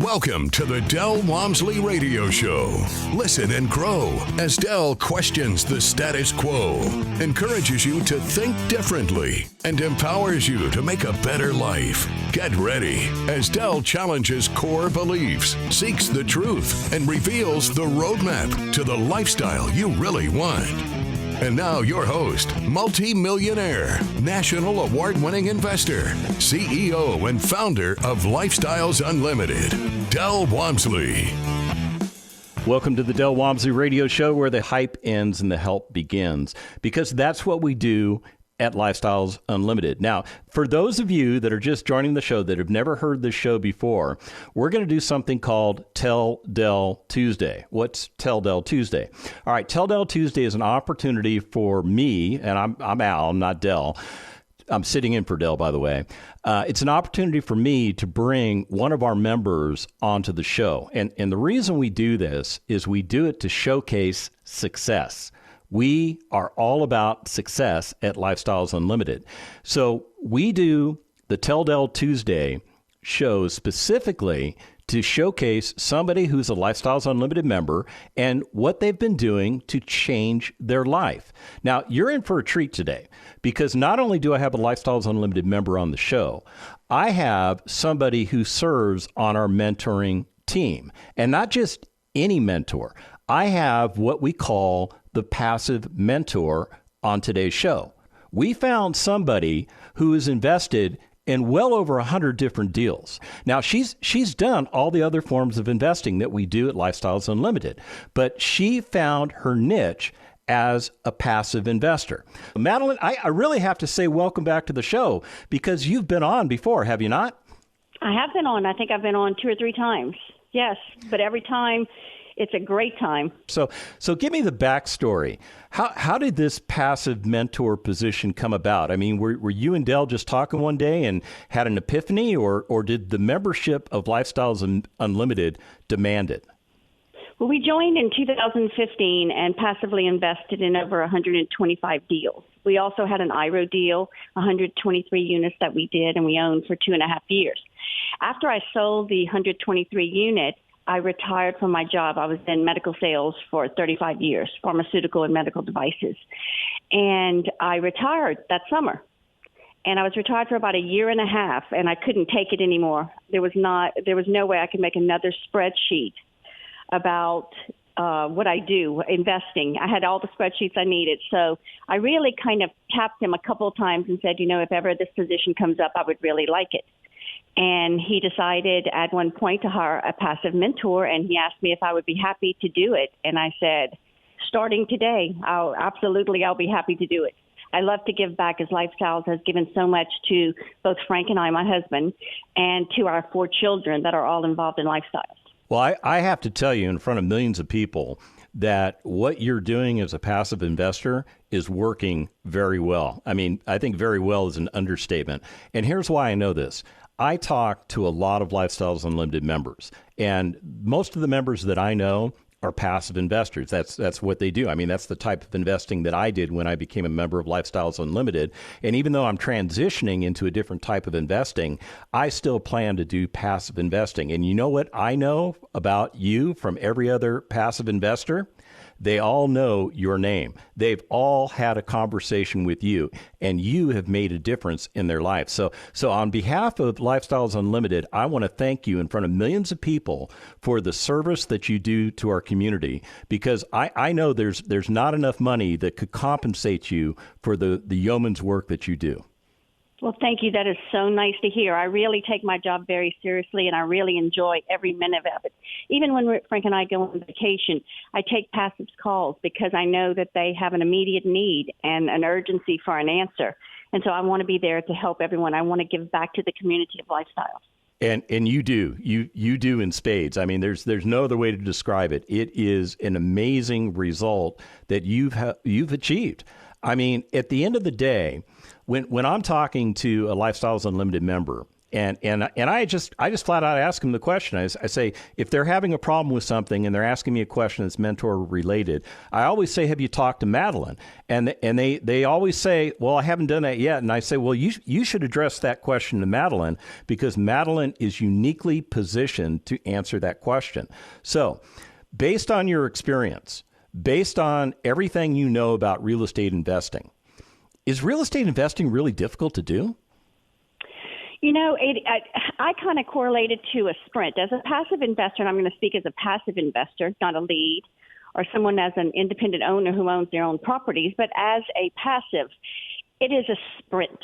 Welcome to the Del Walmsley Radio Show. Listen and grow as Del questions the status quo, encourages you to think differently, and empowers you to make a better life. Get ready as Del challenges core beliefs, seeks the truth, and reveals the roadmap to the lifestyle you really want. And now your host, multi-millionaire, national award-winning investor, CEO and founder of Lifestyles Unlimited, Del Walmsley. Welcome to the Del Walmsley Radio Show, where the hype ends and the help begins, because that's what we do at Lifestyles Unlimited. Now, for those of you that are just joining the show that have never heard this show before, we're going to do something called Tell Del Tuesday. What's Tell Del Tuesday? All right, Tell Del Tuesday is an opportunity for me, and I'm Al, I'm not Del. I'm sitting in for Del, by the way. It's an opportunity for me to bring one of our members onto the show. And the reason we do this is we do it to showcase success. We are all about success at Lifestyles Unlimited. So we do the Tell Del Tuesday show specifically to showcase somebody who's a Lifestyles Unlimited member and what they've been doing to change their life. Now, you're in for a treat today, because not only do I have a Lifestyles Unlimited member on the show, I have somebody who serves on our mentoring team. And not just any mentor. I have what we call the Passive Mentor on today's show. We found somebody who is invested in well over 100 different deals. Now, she's done all the other forms of investing that we do at Lifestyles Unlimited, but she found her niche as a passive investor. Madeline, I really have to say welcome back to the show, because you've been on before, have you not? I have been on. I think I've been on 2 or 3 times. Yes, but every time it's a great time. So give me the backstory. How did this passive mentor position come about? I mean, were you and Del just talking one day and had an epiphany, or did the membership of Lifestyles Unlimited demand it? Well, we joined in 2015 and passively invested in over 125 deals. We also had an IRO deal, 123 units that we did, and we owned for 2.5 years. After I sold the 123 units, I retired from my job. I was in medical sales for 35 years, pharmaceutical and medical devices. And I retired that summer. And I was retired for about 1.5 years, and I couldn't take it anymore. There was no way I could make another spreadsheet about what I do, investing. I had all the spreadsheets I needed. So I really kind of tapped him a couple of times and said, if ever this position comes up, I would really like it. And he decided at one point to hire a passive mentor, and he asked me if I would be happy to do it. And I said, starting today, I'll be happy to do it. I love to give back, as Lifestyles has given so much to both Frank and I, my husband, and to our 4 children that are all involved in Lifestyles. Well, I have to tell you in front of millions of people that what you're doing as a passive investor is working very well. I mean, I think very well is an understatement. And here's why I know this. I talk to a lot of Lifestyles Unlimited members, and most of the members that I know are passive investors. That's what they do. I mean, that's the type of investing that I did when I became a member of Lifestyles Unlimited. And even though I'm transitioning into a different type of investing, I still plan to do passive investing. And you know what I know about you from every other passive investor? They all know your name. They've all had a conversation with you, and you have made a difference in their life. So on behalf of Lifestyles Unlimited, I want to thank you in front of millions of people for the service that you do to our community, because I know there's not enough money that could compensate you for the yeoman's work that you do. Well, thank you. That is so nice to hear. I really take my job very seriously, and I really enjoy every minute of it. Even when Frank and I go on vacation, I take passive calls because I know that they have an immediate need and an urgency for an answer. And so I want to be there to help everyone. I want to give back to the community of Lifestyles. And you do. You do in spades. I mean, there's no other way to describe it. It is an amazing result that you've achieved. I mean, at the end of the day, when I'm talking to a Lifestyles Unlimited member And I just flat out ask them the question. I say, if they're having a problem with something and they're asking me a question that's mentor related, I always say, have you talked to Madeline? And they always say, well, I haven't done that yet. And I say, well, you should address that question to Madeline, because Madeline is uniquely positioned to answer that question. So based on your experience, based on everything you know about real estate investing, is real estate investing really difficult to do? You know, I kind of correlated to a sprint. As a passive investor, and I'm going to speak as a passive investor, not a lead, or someone as an independent owner who owns their own properties, but as a passive, it is a sprint.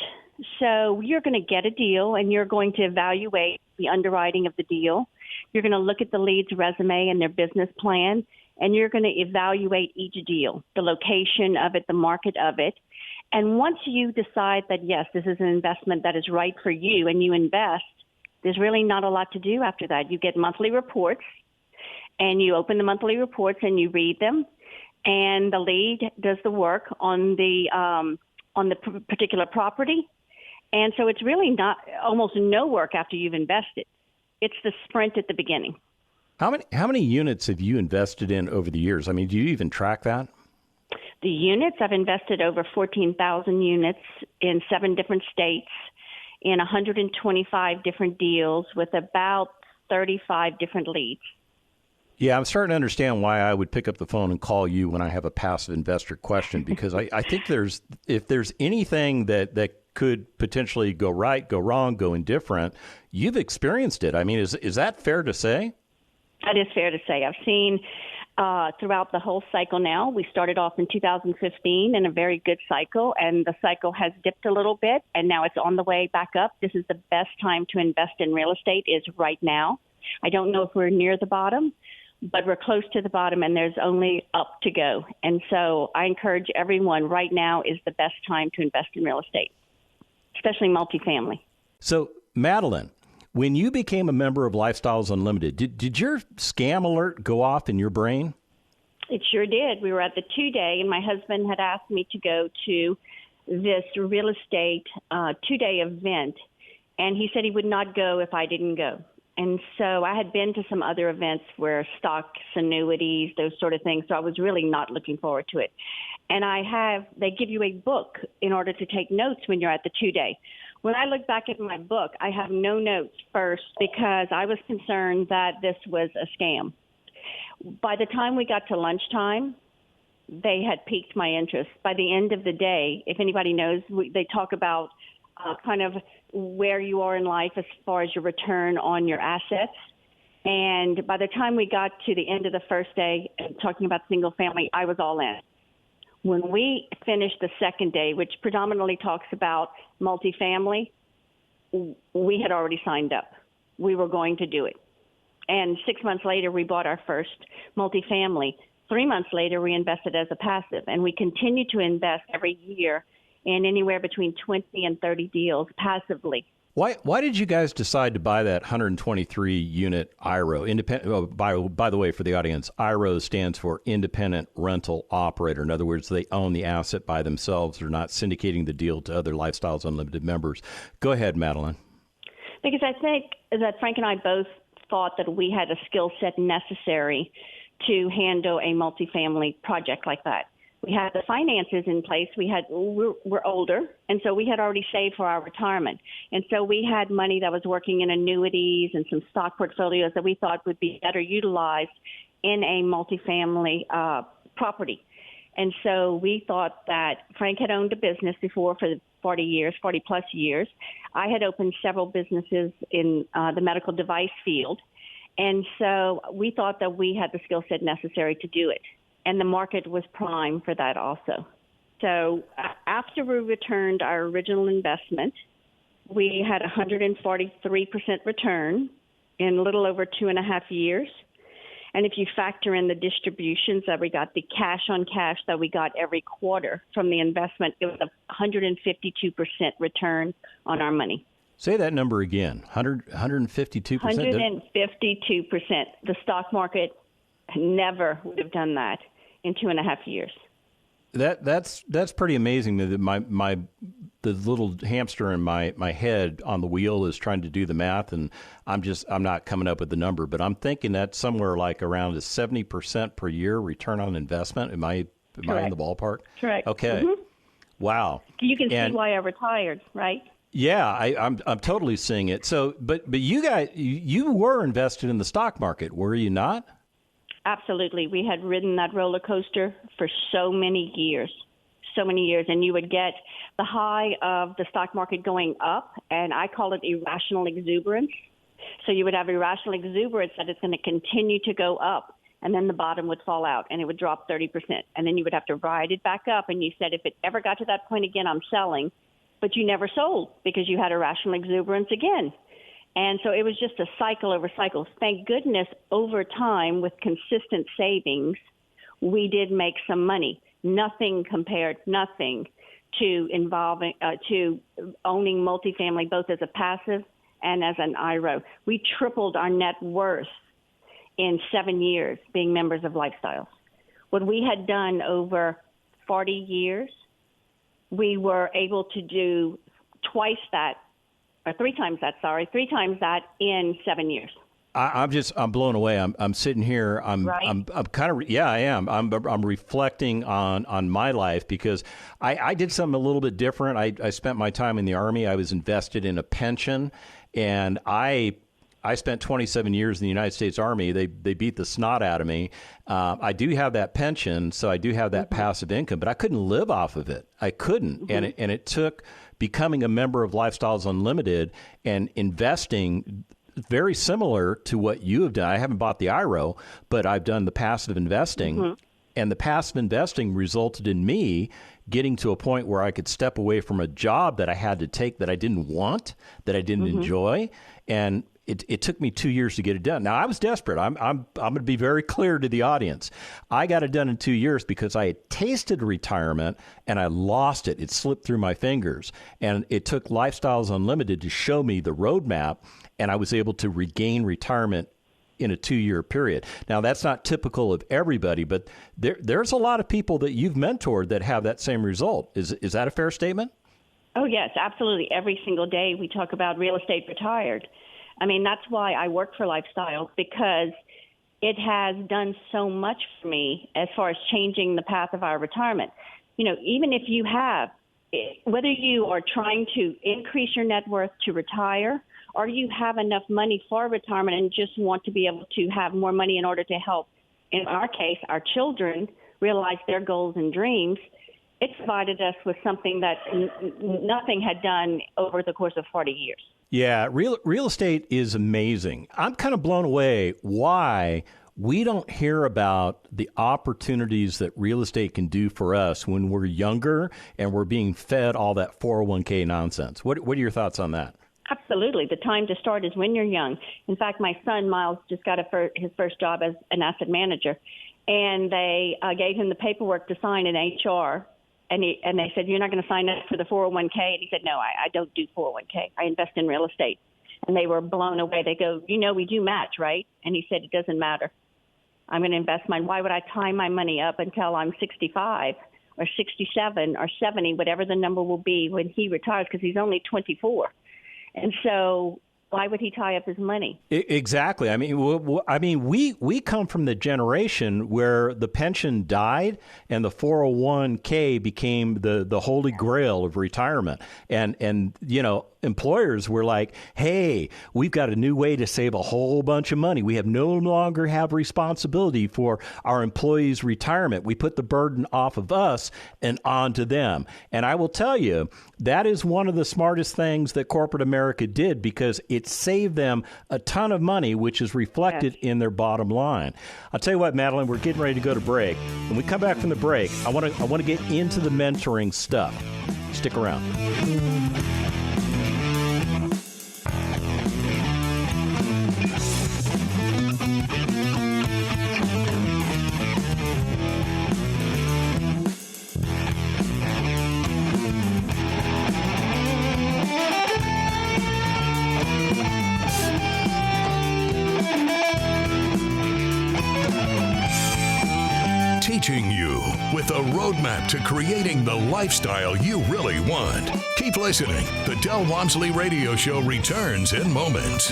So you're going to get a deal, and you're going to evaluate the underwriting of the deal. You're going to look at the lead's resume and their business plan, and you're going to evaluate each deal, the location of it, the market of it. And once you decide that, yes, this is an investment that is right for you and you invest, there's really not a lot to do after that. You get monthly reports, and you open the monthly reports and you read them, and the lead does the work on the particular property. And so it's really not almost no work after you've invested. It's the sprint at the beginning. How many units have you invested in over the years? I mean, do you even track that? The units, I've invested over 14,000 units in 7 different states in 125 different deals with about 35 different leads. Yeah, I'm starting to understand why I would pick up the phone and call you when I have a passive investor question, because I think if there's anything that could potentially go right, go wrong, go indifferent, you've experienced it. I mean, is that fair to say? That is fair to say. I've seen throughout the whole cycle now. We started off in 2015 in a very good cycle, and the cycle has dipped a little bit, and now it's on the way back up. This is the best time to invest in real estate is right now. I don't know if we're near the bottom, but we're close to the bottom, and there's only up to go. And so I encourage everyone, right now is the best time to invest in real estate, especially multifamily. So, Madeline, when you became a member of Lifestyles Unlimited, did your scam alert go off in your brain? It sure did. We were at the 2-day, and my husband had asked me to go to this real estate 2-day event, and he said he would not go if I didn't go. And so I had been to some other events where stocks, annuities, those sort of things, so I was really not looking forward to it. And they give you a book in order to take notes when you're at the 2-day. When I look back at my book, I have no notes first because I was concerned that this was a scam. By the time we got to lunchtime, they had piqued my interest. By the end of the day, if anybody knows, they talk about kind of where you are in life as far as your return on your assets. And by the time we got to the end of the first day, talking about single family, I was all in. When we finished the second day, which predominantly talks about multifamily, we had already signed up. We were going to do it. And 6 months later, we bought our first multifamily. 3 months later, we invested as a passive. And we continue to invest every year in anywhere between 20 and 30 deals passively. Why did you guys decide to buy that 123-unit IRO? By the way, for the audience, IRO stands for Independent Rental Operator. In other words, they own the asset by themselves. They're not syndicating the deal to other Lifestyles Unlimited members. Go ahead, Madeline. Because I think that Frank and I both thought that we had a skill set necessary to handle a multifamily project like that. We had the finances in place. We're older, and so we had already saved for our retirement. And so we had money that was working in annuities and some stock portfolios that we thought would be better utilized in a multifamily property. And so we thought that Frank had owned a business before for 40 plus years. I had opened several businesses in the medical device field. And so we thought that we had the skill set necessary to do it. And the market was prime for that also. So after we returned our original investment, we had 143% return in a little over 2.5 years. And if you factor in the distributions that we got, the cash on cash that we got every quarter from the investment, it was a 152% return on our money. Say that number again, 152%? 152%. The stock market never would have done that in 2.5 years. That's pretty amazing. That the little hamster in my head on the wheel is trying to do the math, and I'm not coming up with the number, but I'm thinking that's somewhere like around a 70% per year return on investment. Am I in the ballpark? Correct. Okay. Mm-hmm. Wow. You can see why I retired, right? Yeah, I'm totally seeing it. So, but you guys, you were invested in the stock market, were you not? Absolutely. We had ridden that roller coaster for so many years, and you would get the high of the stock market going up, and I call it irrational exuberance. So you would have irrational exuberance that it's going to continue to go up, and then the bottom would fall out, and it would drop 30%, and then you would have to ride it back up, and you said, if it ever got to that point again, I'm selling, but you never sold because you had irrational exuberance again. And so it was just a cycle over cycle. Thank goodness over time with consistent savings, we did make some money. Nothing to owning multifamily, both as a passive and as an IRO. We tripled our net worth in 7 years being members of Lifestyles. What we had done over 40 years, we were able to do three times that in 7 years. I'm blown away. I'm sitting here. I'm kind of, yeah, I am. I'm reflecting on my life because I did something a little bit different. I spent my time in the Army. I was invested in a pension, and I spent 27 years in the United States Army. They beat the snot out of me. I do have that pension, so I do have that passive income, but I couldn't live off of it. I couldn't, and it took becoming a member of Lifestyles Unlimited and investing very similar to what you have done. I haven't bought the IRO, but I've done the passive investing, and the passive investing resulted in me getting to a point where I could step away from a job that I had to take that I didn't want, that I didn't enjoy, and it took me 2 years to get it done. Now, I was desperate. I'm going to be very clear to the audience. I got it done in 2 years because I had tasted retirement and I lost it. It slipped through my fingers. And it took Lifestyles Unlimited to show me the roadmap, and I was able to regain retirement in a 2-year period. Now, that's not typical of everybody, but there's a lot of people that you've mentored that have that same result. Is that a fair statement? Oh, yes, absolutely. Every single day we talk about real estate retired. I mean, that's why I work for Lifestyles, because it has done so much for me as far as changing the path of our retirement. You know, even if you have, whether you are trying to increase your net worth to retire, or you have enough money for retirement and just want to be able to have more money in order to help, in our case, our children realize their goals and dreams, it provided us with something that nothing had done over the course of 40 years. Yeah, real estate is amazing. I'm kind of blown away why we don't hear about the opportunities that real estate can do for us when we're younger and we're being fed all that 401k nonsense. What are your thoughts on that? Absolutely. The time to start is when you're young. In fact, my son, Miles, just got his first job as an asset manager, and they gave him the paperwork to sign in HR. And they said, you're not going to sign up for the 401k? And he said, no, I don't do 401k. I invest in real estate. And they were blown away. They go, we do match, right? And he said, it doesn't matter. I'm going to invest mine. Why would I tie my money up until I'm 65 or 67 or 70, whatever the number will be when he retires, because he's only 24. And so why would he tie up his money? Exactly. I mean, we come from the generation where the pension died and the 401k became the holy grail of retirement. And employers were like, hey, we've got a new way to save a whole bunch of money. We no longer have responsibility for our employees' retirement. We put the burden off of us and onto them. And I will tell you, that is one of the smartest things that corporate America did, because it saved them a ton of money, which is reflected in their bottom line. I'll tell you what, Madeline, we're getting ready to go to break. When we come back from the break, I want to get into the mentoring stuff. Stick around. Teaching you with a roadmap to creating the lifestyle you really want. Keep listening. The Del Walmsley Radio Show returns in moments.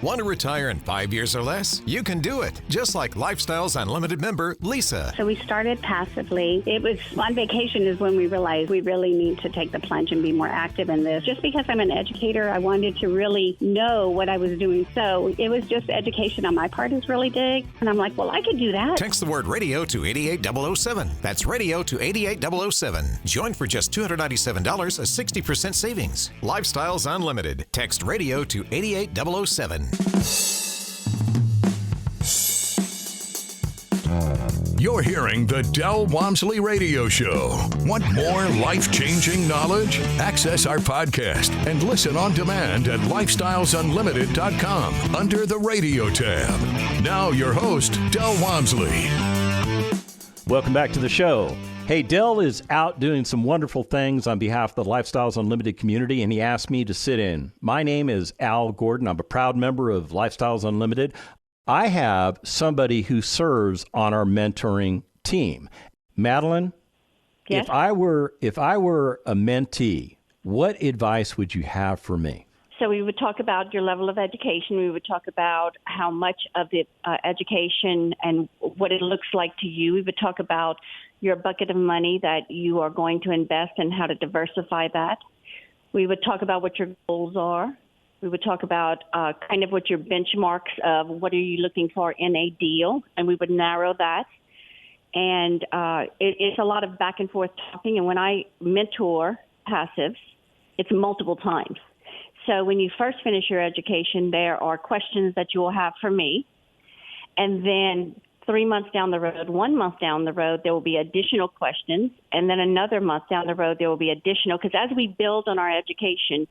Want to retire in 5 years or less? You can do it, just like Lifestyles Unlimited member Lisa. So we started passively. It was on vacation is when we realized we really need to take the plunge and be more active in this. Just because I'm an educator, I wanted to really know what I was doing. So it was just education on my part is really big. And I'm like, well, I could do that. Text the word radio to 88007. That's radio to 88007. Join for just $297, a 60% savings. Lifestyles Unlimited. Text radio to 88007. You're hearing the Del Walmsley Radio Show. Want more life-changing knowledge? Access our podcast and listen on demand at lifestylesunlimited.com under the radio tab. Now your host, Del Walmsley. Welcome back to the show. Hey, Del is out doing some wonderful things on behalf of the Lifestyles Unlimited community, and he asked me to sit in. My name is Al Gordon. I'm a proud member of Lifestyles Unlimited. I have somebody who serves on our mentoring team. Madeline, Yes? if I were a mentee, what advice would you have for me? So we would talk about your level of education. We would talk about how much of the education and what it looks like to you. We would talk about your bucket of money that you are going to invest and how to diversify that. We would talk about what your goals are. We would talk about kind of what your benchmarks of what are you looking for in a deal, and we would narrow that. And it's a lot of back and forth talking. And when I mentor passives, it's multiple times. So when you first finish your education, there are questions that you will have for me. And then 3 months down the road, 1 month down the road, there will be additional questions. And then another month down the road, there will be additional. Because as we build on our education,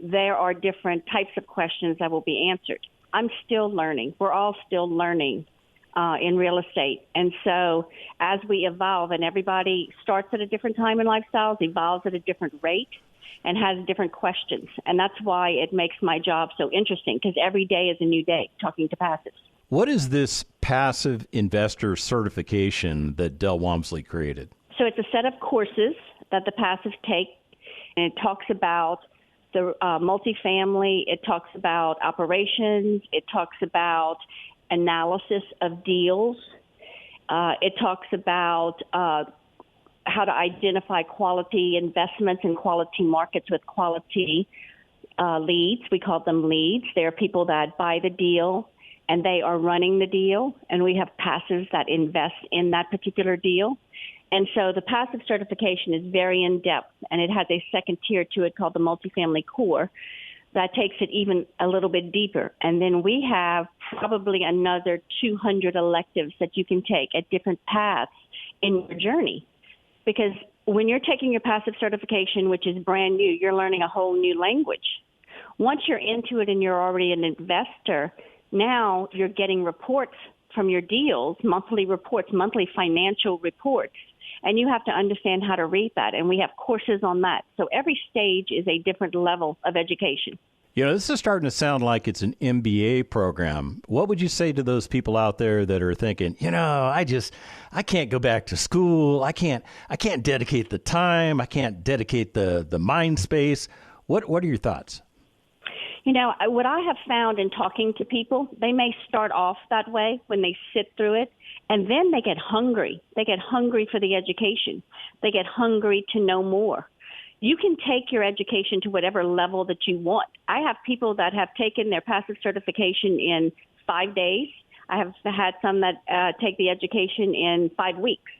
there are different types of questions that will be answered. I'm still learning. We're all still learning in real estate. And so as we evolve, and everybody starts at a different time in lifestyles, evolves at a different rate, and has different questions. And that's why it makes my job so interesting, because every day is a new day talking to passives. What is this passive investor certification that Del Walmsley created? So it's a set of courses that the passives take, and it talks about the multifamily, it talks about operations, it talks about analysis of deals, it talks about how to identify quality investments and quality markets with quality leads. We call them leads. They are people that buy the deal and they are running the deal, and we have passives that invest in that particular deal. And so the passive certification is very in-depth, and it has a second tier to it called the multifamily core that takes it even a little bit deeper. And then we have probably another 200 electives that you can take at different paths in your journey. Because when you're taking your passive certification, which is brand new, you're learning a whole new language. Once you're into it and you're already an investor, now you're getting reports from your deals, monthly reports, monthly financial reports, and you have to understand how to read that. And we have courses on that. So every stage is a different level of education. You know, this is starting to sound like it's an MBA program. What would you say to those people out there that are thinking, I can't go back to school. I can't dedicate the time. I can't dedicate the mind space. What are your thoughts? You know, what I have found in talking to people, they may start off that way when they sit through it, and then they get hungry. They get hungry for the education. They get hungry to know more. You can take your education to whatever level that you want. I have people that have taken their passive certification in 5 days. I have had some that take the education in 5 weeks.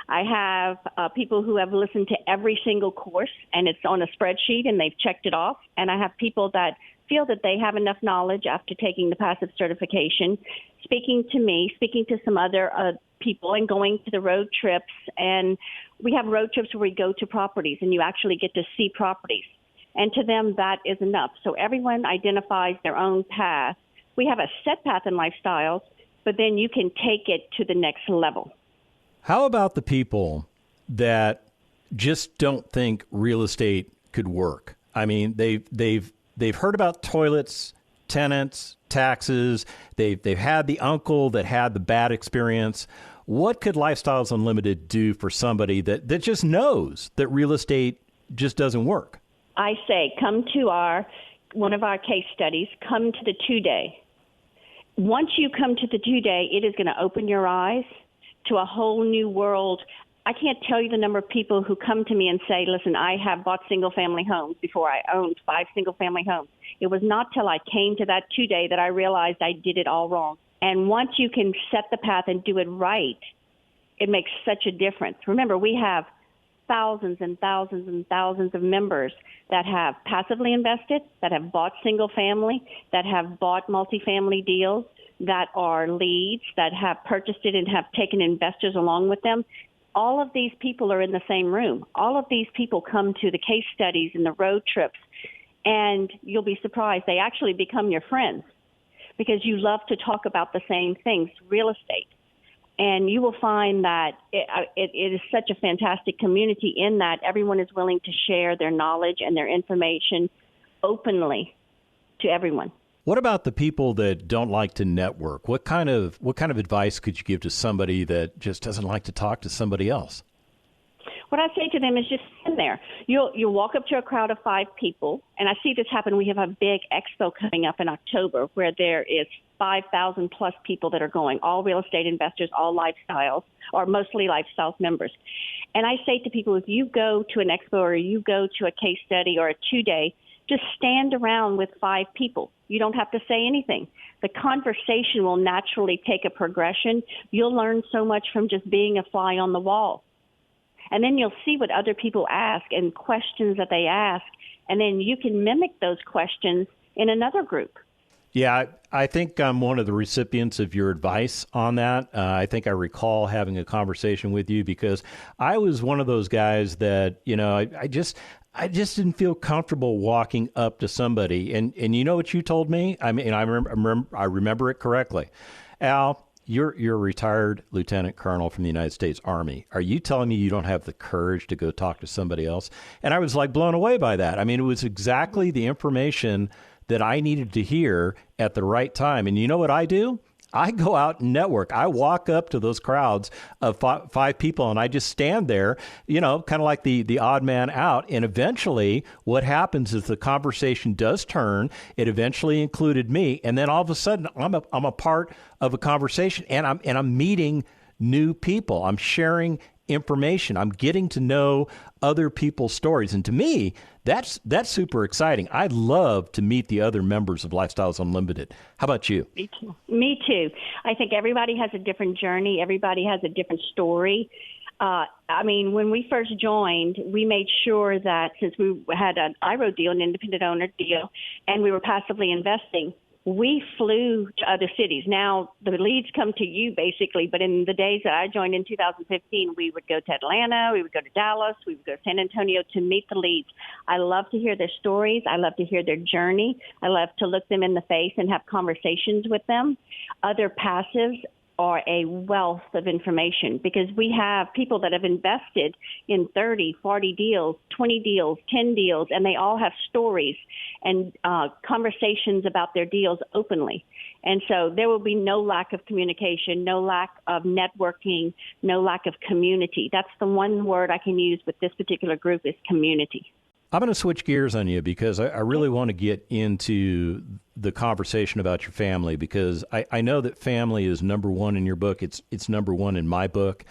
I have people who have listened to every single course, and it's on a spreadsheet, and they've checked it off. And I have people that feel that they have enough knowledge after taking the passive certification, speaking to me, speaking to some other people, and going to the road trips. And we have road trips where we go to properties, and you actually get to see properties. And to them, that is enough. So everyone identifies their own path. We have a set path in lifestyles, but then you can take it to the next level. How about the people that just don't think real estate could work? I mean, they've heard about toilets, tenants, taxes. They've had the uncle that had the bad experience. What could Lifestyles Unlimited do for somebody that just knows that real estate just doesn't work? I say, come to one of our case studies, come to the 2-day. Once you come to the 2-day, it is going to open your eyes to a whole new world. I can't tell you the number of people who come to me and say, listen, I have bought single-family homes before I owned 5 single-family homes. It was not till I came to that 2-day that I realized I did it all wrong. And once you can set the path and do it right, it makes such a difference. Remember, we have thousands and thousands and thousands of members that have passively invested, that have bought single-family, that have bought multifamily deals, that are leads, that have purchased it and have taken investors along with them. All of these people are in the same room. All of these people come to the case studies and the road trips, and you'll be surprised. They actually become your friends because you love to talk about the same things, real estate. And you will find that it is such a fantastic community in that everyone is willing to share their knowledge and their information openly to everyone. What about the people that don't like to network? What kind of advice could you give to somebody that just doesn't like to talk to somebody else? What I say to them is just stand there. You'll walk up to a crowd of 5 people, and I see this happen. We have a big expo coming up in October where there is 5,000 plus people that are going, all real estate investors, all lifestyles, or mostly lifestyles members. And I say to people, if you go to an expo or you go to a case study or a 2-day, just stand around with 5 people. You don't have to say anything. The conversation will naturally take a progression. You'll learn so much from just being a fly on the wall. And then you'll see what other people ask and questions that they ask, and then you can mimic those questions in another group. Yeah, I think I'm one of the recipients of your advice on that. I think I recall having a conversation with you because I was one of those guys that, I just didn't feel comfortable walking up to somebody. And you know what you told me? I mean, I remember it correctly. Al, you're a retired lieutenant colonel from the United States Army. Are you telling me you don't have the courage to go talk to somebody else? And I was like blown away by that. I mean, it was exactly the information that I needed to hear at the right time. And you know what I do? I go out and network. I walk up to those crowds of 5 people and I just stand there, kind of like the odd man out. And eventually what happens is the conversation does turn. It eventually included me. And then all of a sudden I'm a part of a conversation and I'm meeting new people. I'm sharing information. I'm getting to know other people's stories. And to me, that's super exciting. I'd love to meet the other members of Lifestyles Unlimited. How about you? Me too. I think everybody has a different journey. Everybody has a different story. When we first joined, we made sure that since we had an IRO deal, an independent owner deal, and we were passively investing, we flew to other cities. Now, the leads come to you, basically, but in the days that I joined in 2015, we would go to Atlanta, we would go to Dallas, we would go to San Antonio to meet the leads. I love to hear their stories. I love to hear their journey. I love to look them in the face and have conversations with them. Other passives are a wealth of information because we have people that have invested in 30, 40 deals, 20 deals, 10 deals, and they all have stories and conversations about their deals openly. And so there will be no lack of communication, no lack of networking, no lack of community. That's the one word I can use with this particular group is community. I'm going to switch gears on you because I really want to get into the conversation about your family because I know that family is number one in your book. It's number one in my book.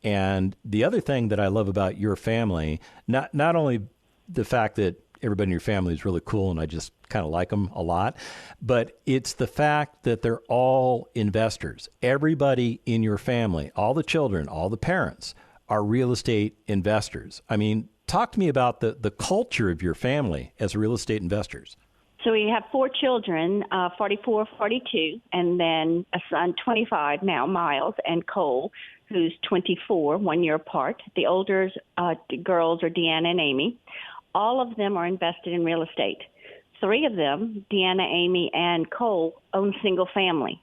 And the other thing that I love about your family, not only the fact that everybody in your family is really cool and I just kind of like them a lot, but it's the fact that they're all investors. Everybody in your family, all the children, all the parents are real estate investors. I mean, talk to me about the culture of your family as real estate investors. So we have 4 children, 44, 42, and then a son, 25 now, Miles, and Cole, who's 24, 1 year apart. The older girls are Deanna and Amy. All of them are invested in real estate. 3 of them, Deanna, Amy, and Cole, own single family.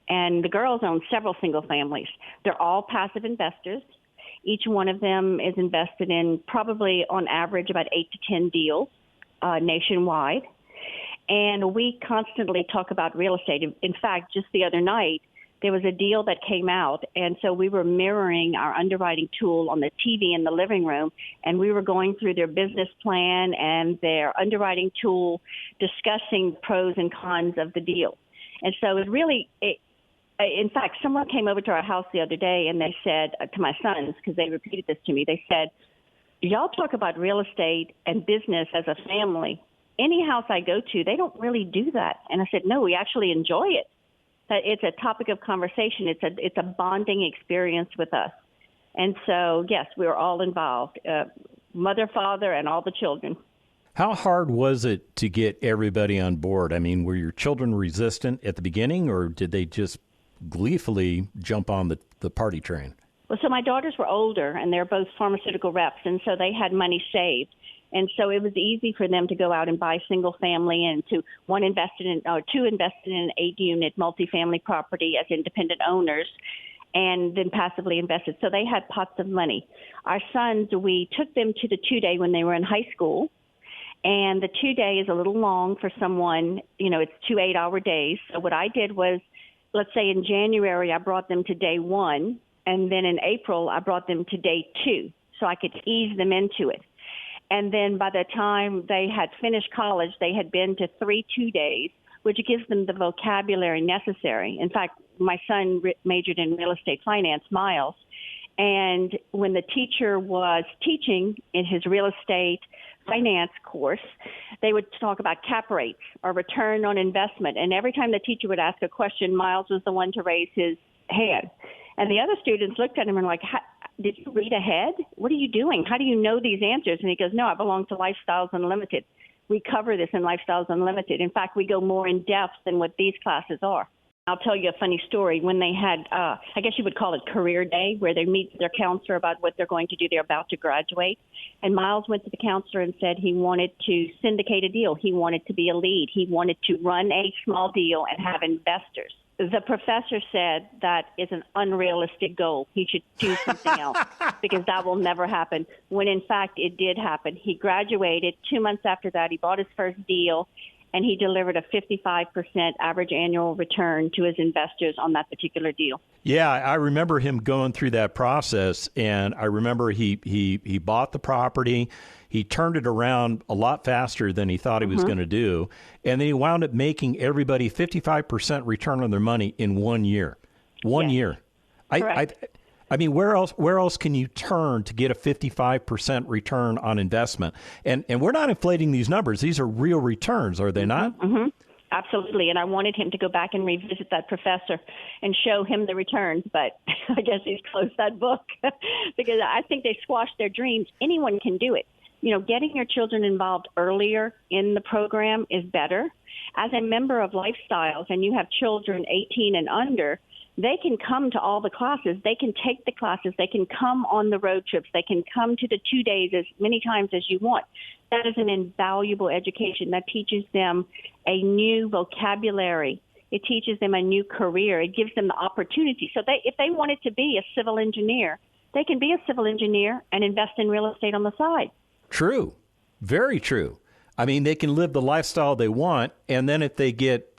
And the girls own several single families. They're all passive investors. Each one of them is invested in probably on average about 8 to 10 deals nationwide. And we constantly talk about real estate. In fact, just the other night, there was a deal that came out, and so we were mirroring our underwriting tool on the TV in the living room, and we were going through their business plan and their underwriting tool, discussing pros and cons of the deal. And so in fact, someone came over to our house the other day, and they said to my sons, because they repeated this to me, they said, y'all talk about real estate and business as a family. Any house I go to, they don't really do that. And I said, no, we actually enjoy it. That it's a topic of conversation. It's a bonding experience with us. And so, yes, we were all involved, mother, father, and all the children. How hard was it to get everybody on board? I mean, were your children resistant at the beginning, or did they just gleefully jump on the party train? Well, so my daughters were older, and they're both pharmaceutical reps, and so they had money saved. And so it was easy for them to go out and buy single family and two invested in an 8-unit multifamily property as independent owners, and then passively invested. So they had pots of money. Our sons, we took them to the 2-day when they were in high school. And the 2-day is a little long for someone, it's 2 8-hour days. So what I did was, let's say in January, I brought them to day 1. And then in April, I brought them to day 2 so I could ease them into it. And then by the time they had finished college, they had been to 3 2-days, which gives them the vocabulary necessary. In fact, my son majored in real estate finance, Miles. And when the teacher was teaching in his real estate finance course, they would talk about cap rates or return on investment. And every time the teacher would ask a question, Miles was the one to raise his hand. And the other students looked at him and were like, did you read ahead? What are you doing? How do you know these answers? And he goes, no, I belong to Lifestyles Unlimited. We cover this in Lifestyles Unlimited. In fact, we go more in depth than what these classes are. I'll tell you a funny story. When they had, I guess you would call it career day, where they meet their counselor about what they're going to do. They're about to graduate. And Miles went to the counselor and said he wanted to syndicate a deal. He wanted to be a lead. He wanted to run a small deal and have investors. The professor said that is an unrealistic goal. He should do something else because that will never happen, when in fact it did happen. He graduated. 2 months after that, he bought his first deal, and he delivered a 55% average annual return to his investors on that particular deal. Yeah, I remember him going through that process, and I remember he bought the property. He turned it around a lot faster than he thought he was going to do, and then he wound up making everybody 55% return on their money in 1 year. One year. I mean, where else can you turn to get a 55% return on investment? And we're not inflating these numbers. These are real returns, are they not? Mm-hmm. Absolutely. And I wanted him to go back and revisit that professor and show him the returns, but I guess he's closed that book because I think they squashed their dreams. Anyone can do it. Getting your children involved earlier in the program is better. As a member of Lifestyles, and you have children 18 and under, they can come to all the classes. They can take the classes. They can come on the road trips. They can come to the 2 days as many times as you want. That is an invaluable education that teaches them a new vocabulary. It teaches them a new career. It gives them the opportunity. So if they wanted to be a civil engineer, they can be a civil engineer and invest in real estate on the side. True. Very true. I mean, they can live the lifestyle they want, and then if they get,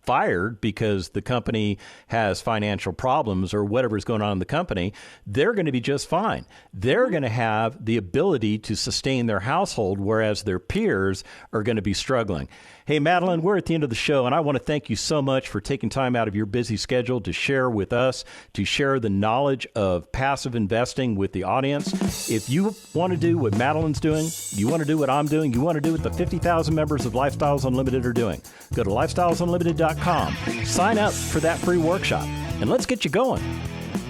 fired because the company has financial problems or whatever's going on in the company, they're going to be just fine. They're going to have the ability to sustain their household, whereas their peers are going to be struggling. Hey, Madeline, we're at the end of the show, and I want to thank you so much for taking time out of your busy schedule to share with us, to share the knowledge of passive investing with the audience. If you want to do what Madeline's doing, you want to do what I'm doing, you want to do what the 50,000 members of Lifestyles Unlimited are doing, go to lifestylesunlimited.com. Sign up for that free workshop, and let's get you going.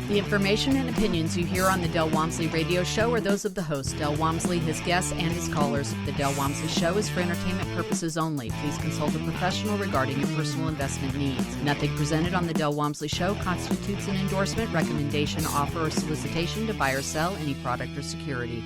The information and opinions you hear on the Del Walmsley radio show are those of the host, Del Walmsley, his guests, and his callers. The Del Walmsley show is for entertainment purposes only. Please consult a professional regarding your personal investment needs. Nothing presented on the Del Walmsley show constitutes an endorsement, recommendation, offer, or solicitation to buy or sell any product or security.